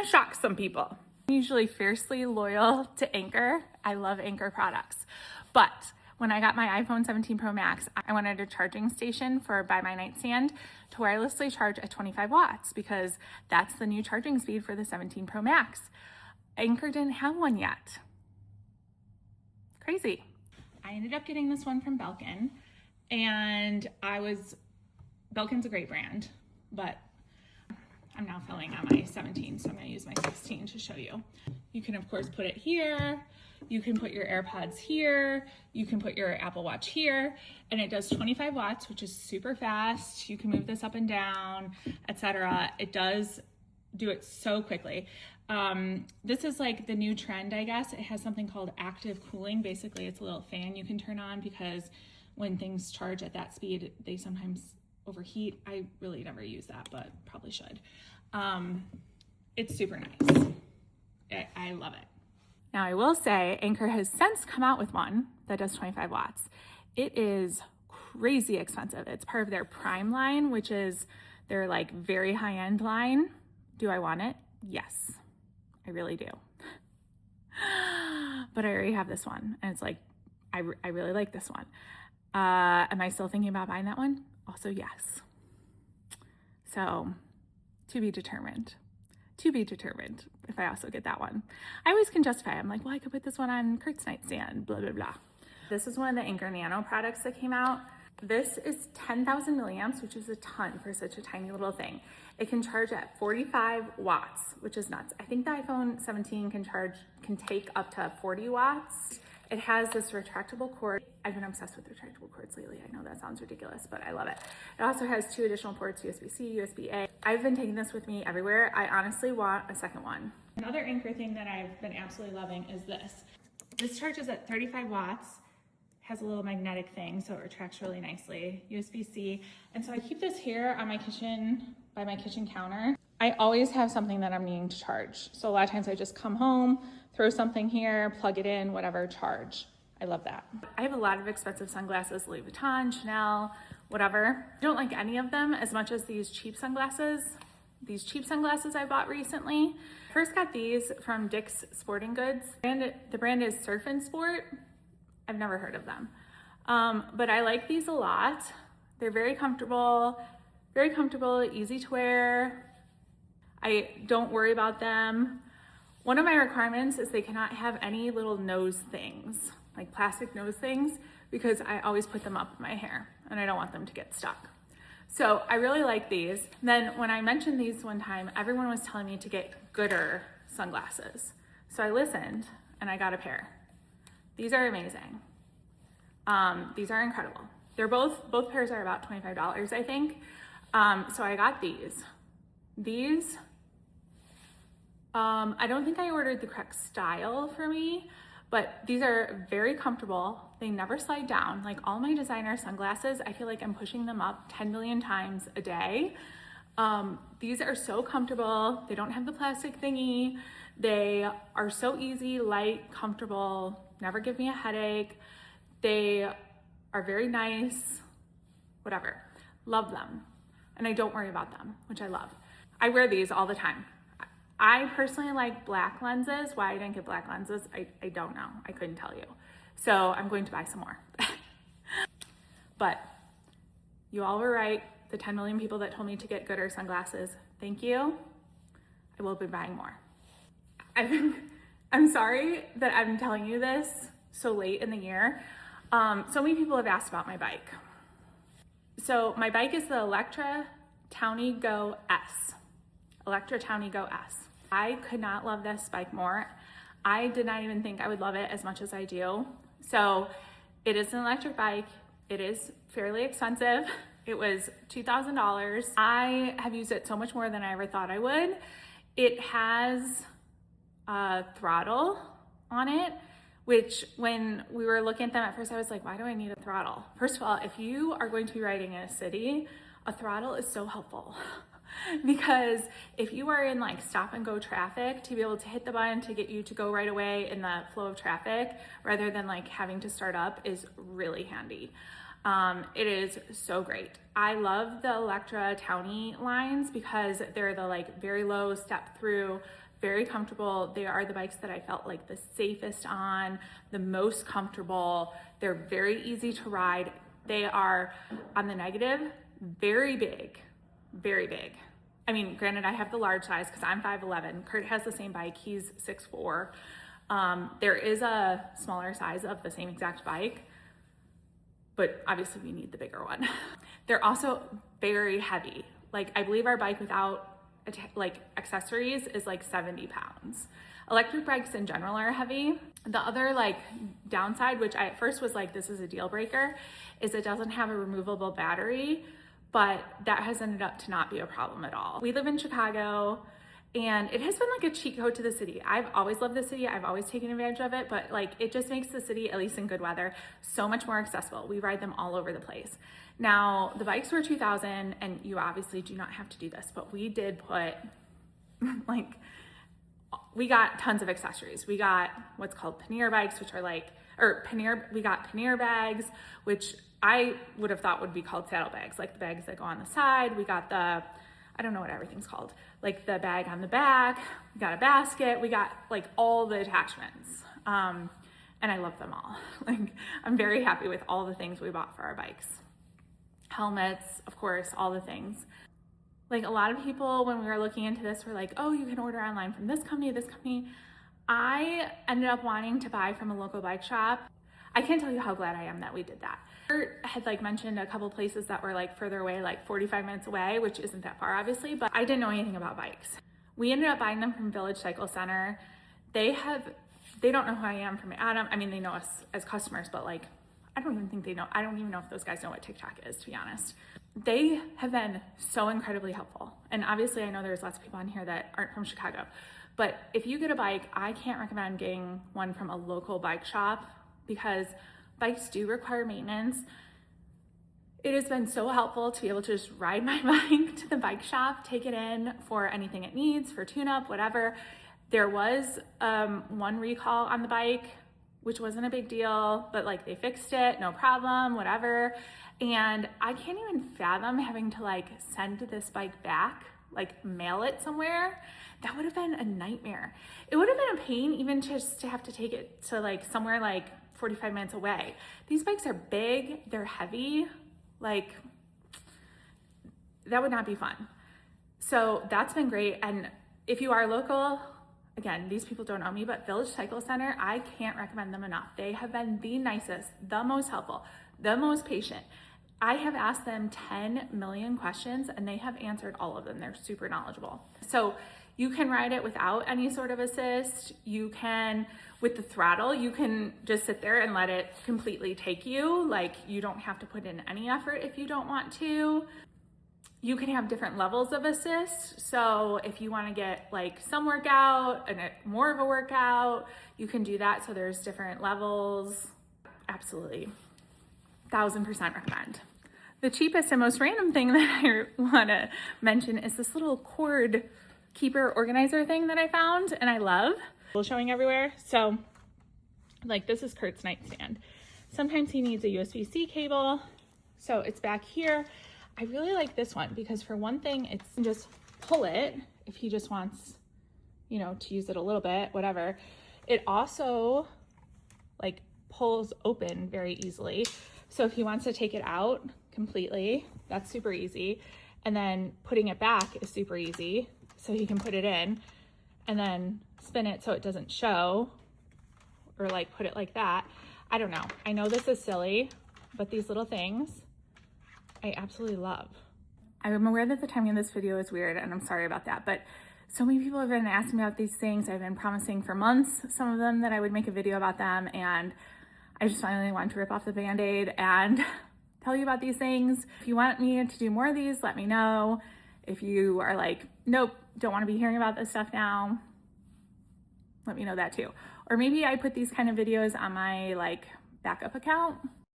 shock some people. I'm usually fiercely loyal to Anker. I love Anker products. But when I got my iPhone 17 Pro Max, I wanted a charging station by my nightstand to wirelessly charge at 25 watts because that's the new charging speed for the 17 Pro Max. Anker didn't have one yet. Crazy. I ended up getting this one from Belkin, and Belkin's a great brand, but I'm now filling on my 17, so I'm gonna use my 16 to show you. You can of course put it here, you can put your AirPods here, you can put your Apple Watch here, and it does 25 watts, which is super fast. You can move this up and down, etc. It does do it so quickly. This is like the new trend, I guess. It has something called active cooling. Basically, it's a little fan you can turn on because when things charge at that speed, they sometimes overheat. I really never use that, but probably should. It's super nice. I love it. Now I will say Anker has since come out with one that does 25 watts. It is crazy expensive. It's part of their Prime line, which is their like very high-end line. Do I want it? Yes, I really do. But I already have this one, and it's like, I really like this one. Am I still thinking about buying that one? Also, yes. So, to be determined. To be determined if I also get that one. I always can justify it. I'm like, well, I could put this one on Kurt's nightstand, blah, blah, blah. This is one of the Anker Nano products that came out. This is 10,000 milliamps, which is a ton for such a tiny little thing. It can charge at 45 watts, which is nuts. I think the iPhone 17 can take up to 40 watts. It has this retractable cord. I've been obsessed with retractable cords lately. I know that sounds ridiculous, but I love it. It also has 2 additional ports, USB-C, USB-A. I've been taking this with me everywhere. I honestly want a second one. Another Anker thing that I've been absolutely loving is this. This charges at 35 watts, has a little magnetic thing, so it retracts really nicely, USB-C. And so I keep this here on my kitchen, by my kitchen counter. I always have something that I'm needing to charge. So a lot of times I just come home, throw something here, plug it in, whatever, charge. I love that. I have a lot of expensive sunglasses, Louis Vuitton, Chanel, whatever. I don't like any of them as much as these cheap sunglasses. These cheap sunglasses I bought recently. First got these from Dick's Sporting Goods. And the brand is Surf and Sport. I've never heard of them. But I like these a lot. They're very comfortable, easy to wear. I don't worry about them. One of my requirements is they cannot have any little nose things, like plastic nose things, because I always put them up in my hair and I don't want them to get stuck. So I really like these. Then when I mentioned these one time, everyone was telling me to get gooder sunglasses. So I listened and I got a pair. These are amazing. These are incredible. They're both pairs are about $25, I think. So I got these. These, I don't think I ordered the correct style for me, but these are very comfortable. They never slide down. Like all my designer sunglasses, I feel like I'm pushing them up 10 million times a day. These are so comfortable. They don't have the plastic thingy. They are so easy, light, comfortable, never give me a headache. They are very nice, whatever. Love them. And I don't worry about them, which I love. I wear these all the time. I personally like black lenses. Why I didn't get black lenses, I don't know. I couldn't tell you. So I'm going to buy some more. But you all were right. The 10 million people that told me to get gooder sunglasses, thank you. I will be buying more. I'm sorry that I'm telling you this so late in the year. So many people have asked about my bike. So my bike is the Electra Townie Go S. Electra Townie Go S. I could not love this bike more. I did not even think I would love it as much as I do. So it is an electric bike. It is fairly expensive. It was $2,000. I have used it so much more than I ever thought I would. It has a throttle on it, which when we were looking at them at first, I was like, why do I need a throttle? First of all, if you are going to be riding in a city, a throttle is so helpful. Because if you are in like stop and go traffic, to be able to hit the button to get you to go right away in the flow of traffic rather than like having to start up is really handy. It is so great. I love the Electra Townie lines because they're the like very low step through, very comfortable. They are the bikes that I felt like the safest on, the most comfortable. They're very easy to ride. They are, on the negative, very big, very big. I mean, granted, I have the large size because I'm 5'11". Kurt has the same bike, he's 6'4". There is a smaller size of the same exact bike, but obviously we need the bigger one. They're also very heavy. Like, I believe our bike without like accessories is like 70 pounds. Electric bikes in general are heavy. The other like downside, which I at first was like, this is a deal breaker, is it doesn't have a removable battery, but that has ended up to not be a problem at all. We live in Chicago, and it has been like a cheat code to the city. I've always loved the city. I've always taken advantage of it, but like it just makes the city, at least in good weather, so much more accessible. We ride them all over the place. Now, the bikes were 2,000, and you obviously do not have to do this, but we did put like, we got tons of accessories. We got what's called pannier bikes, which are like, we got pannier bags, which I would have thought would be called saddlebags, like the bags that go on the side. We got the, I don't know what everything's called, like the bag on the back. We got a basket. We got like all the attachments. And I love them all. Like, I'm very happy with all the things we bought for our bikes. Helmets, of course, all the things. Like, a lot of people, when we were looking into this, were like, oh, you can order online from this company, this company. I ended up wanting to buy from a local bike shop. I can't tell you how glad I am that we did that. Kurt had like mentioned a couple places that were like further away, like 45 minutes away, which isn't that far obviously, but I didn't know anything about bikes. We ended up buying them from Village Cycle Center. They don't know who I am from Adam. I mean, they know us as customers, but like, I don't even know if those guys know what TikTok is, to be honest. They have been so incredibly helpful. And obviously I know there's lots of people on here that aren't from Chicago, but if you get a bike, I can't recommend getting one from a local bike shop because bikes do require maintenance. It has been so helpful to be able to just ride my bike to the bike shop, take it in for anything it needs, for tune-up, whatever. There was one recall on the bike, which wasn't a big deal, but like they fixed it, no problem, whatever. And I can't even fathom having to like send this bike back, like mail it somewhere. That would have been a nightmare. It would have been a pain even just to have to take it to like somewhere like 45 minutes away. These bikes are big, they're heavy, like that would not be fun. So that's been great. And if you are local, again, these people don't know me, but Village Cycle Center, I can't recommend them enough. They have been the nicest, the most helpful, the most patient. I have asked them 10 million questions and they have answered all of them. They're super knowledgeable. So you can ride it without any sort of assist. You can, with the throttle, you can just sit there and let it completely take you. Like, you don't have to put in any effort if you don't want to. You can have different levels of assist. So if you want to get like some workout and more of a workout, you can do that. So there's different levels. Absolutely. 1000% recommend. The cheapest and most random thing that I want to mention is this little cord keeper organizer thing that I found and I love. Showing everywhere. So like, this is Kurt's nightstand. Sometimes he needs a USB-C cable. So it's back here. I really like this one because for one thing, it's just pull it if he just wants, you know, to use it a little bit, whatever. It also like pulls open very easily. So if he wants to take it out completely, that's super easy. And then putting it back is super easy. So he can put it in and then spin it so it doesn't show, or like put it like that. I don't know. I know this is silly, but these little things I absolutely love. I'm aware that the timing of this video is weird and I'm sorry about that, but so many people have been asking me about these things. I've been promising for months, some of them, that I would make a video about them, and I just finally wanted to rip off the Band-Aid and tell you about these things. If you want me to do more of these, let me know. If you are like, nope, don't want to be hearing about this stuff now, let me know that too. Or maybe I put these kind of videos on my like backup account